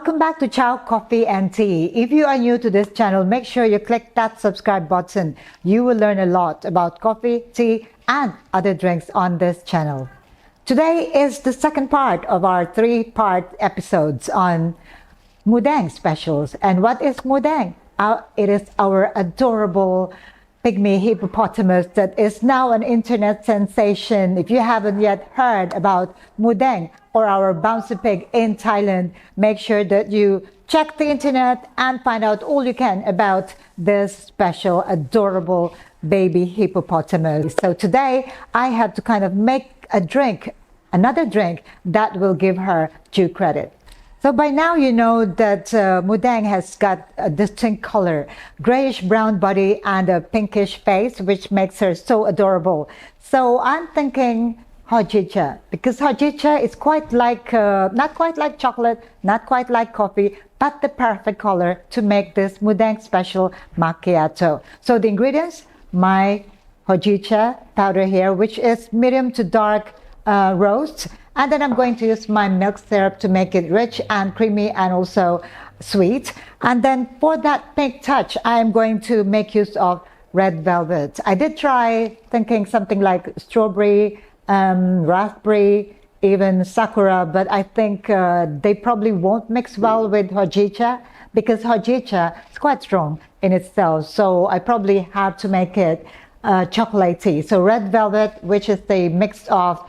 Welcome back to Chow Coffee and Tea. If you are new to this channel, make sure you click that subscribe button. You will learn a lot about coffee, tea, and other drinks on this channel. Today is the second part of our three-part episodes on Moo Deng specials. And what is Moo Deng? It is our adorable Pygmy hippopotamus that is now an internet sensation. If you haven't yet heard about Moo Deng or our bouncy pig in Thailand, make sure that you check the internet and find out all you can about this special, adorable baby hippopotamus. So today I had to kind of make a drink, another drink that will give her due credit. So by now you know that Moo Deng has got a distinct color, grayish brown body and a pinkish face, which makes her so adorable. So I'm thinking Hojicha, because Hojicha is quite like, not quite like chocolate, not quite like coffee, but the perfect color to make this Moo Deng special macchiato. So the ingredients, my Hojicha powder here, which is medium to dark roast. And then I'm going to use my milk syrup to make it rich and creamy and also sweet. And then for that pink touch, I'm going to make use of red velvet. I did try thinking something like strawberry, raspberry, even sakura, but I think they probably won't mix well with Hojicha because Hojicha is quite strong in itself. So I probably have to make it chocolatey. So red velvet, which is the mix of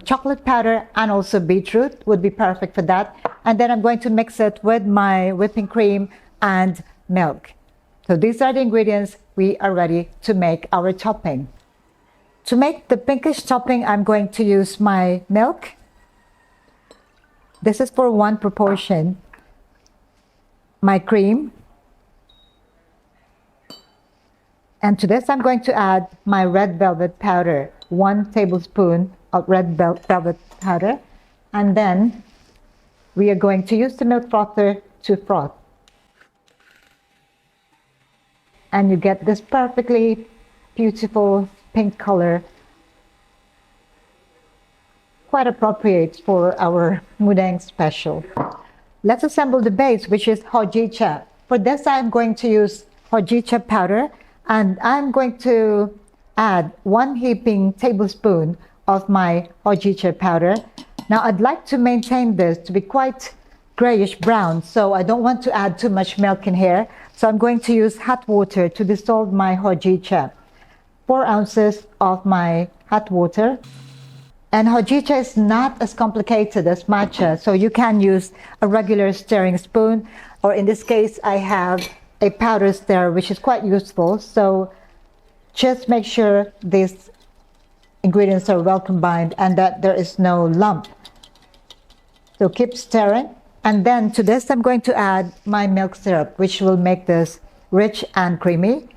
chocolate powder and also beetroot, would be perfect for that. And then I'm going to mix it with my whipping cream and milk. So these are the ingredients. We are ready to make our topping. To make the pinkish topping, I'm going to use my milk. This is for 1 proportion. My cream. And to this, I'm going to add my red velvet powder, 1 tablespoon of red velvet powder. And then we are going to use the milk frother to froth. And you get this perfectly beautiful pink color, quite appropriate for our Moo Deng special. Let's assemble the base, which is Hojicha. For this, I'm going to use Hojicha powder, and I'm going to add 1 heaping tablespoon of my Hojicha powder. Now I'd like to maintain this to be quite grayish brown, so I don't want to add too much milk in here. So I'm going to use hot water to dissolve my Hojicha. 4 ounces of my hot water. And Hojicha is not as complicated as matcha, so you can use a regular stirring spoon, or in this case I have a powder stirrer, which is quite useful. So just make sure these ingredients are well combined and that there is no lump. So keep stirring. And then to this, I'm going to add my milk syrup, which will make this rich and creamy.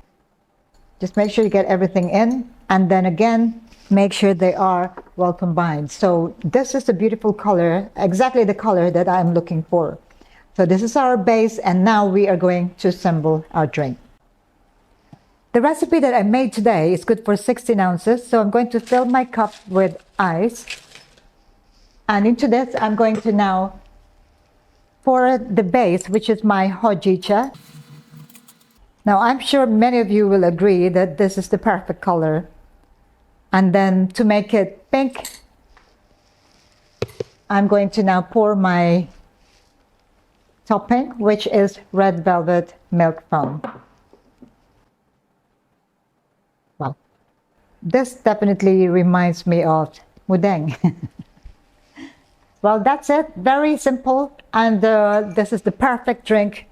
Just make sure you get everything in. And then again, make sure they are well combined. So this is a beautiful color, exactly the color that I'm looking for. So this is our base, and now we are going to assemble our drink. The recipe that I made today is good for 16 ounces, so I'm going to fill my cup with ice. And into this, I'm going to now pour the base, which is my Hojicha. Now, I'm sure many of you will agree that this is the perfect color. And then to make it pink, I'm going to now pour my topping, which is red velvet milk foam. Wow, this definitely reminds me of Moo Deng. Well, that's it. Very simple. And this is the perfect drink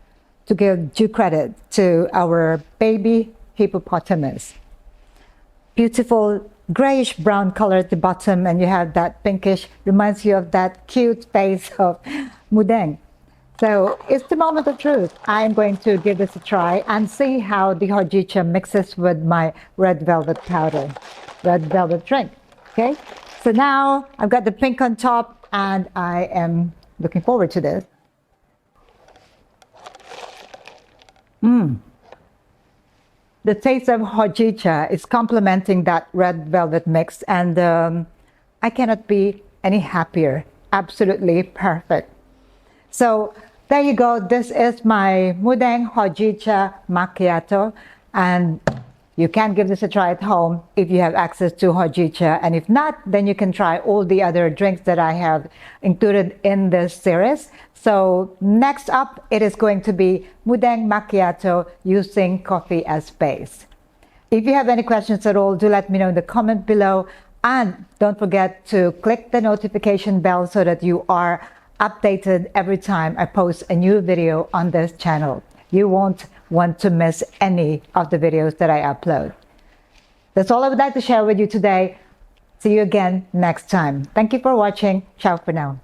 to give due credit to our baby hippopotamus. Beautiful grayish brown color at the bottom, and you have that pinkish, reminds you of that cute face of Moo Deng. So it's the moment of truth. I'm going to give this a try and see how the Hojicha mixes with my red velvet powder, red velvet drink. Okay, so now I've got the pink on top, and I am looking forward to this. The taste of Hojicha is complementing that red velvet mix, and I cannot be any happier. Absolutely perfect. So there you go. This is my Moo Deng Hojicha Macchiato, and you can give this a try at home if you have access to Hojicha, and if not, then you can try all the other drinks that I have included in this series. So next up, it is going to be Moo Deng Macchiato using coffee as base. If you have any questions at all, do let me know in the comment below, and don't forget to click the notification bell so that you are updated every time I post a new video on this channel. You won't want to miss any of the videos that I upload. That's all I would like to share with you today. See you again next time. Thank you for watching. Ciao for now.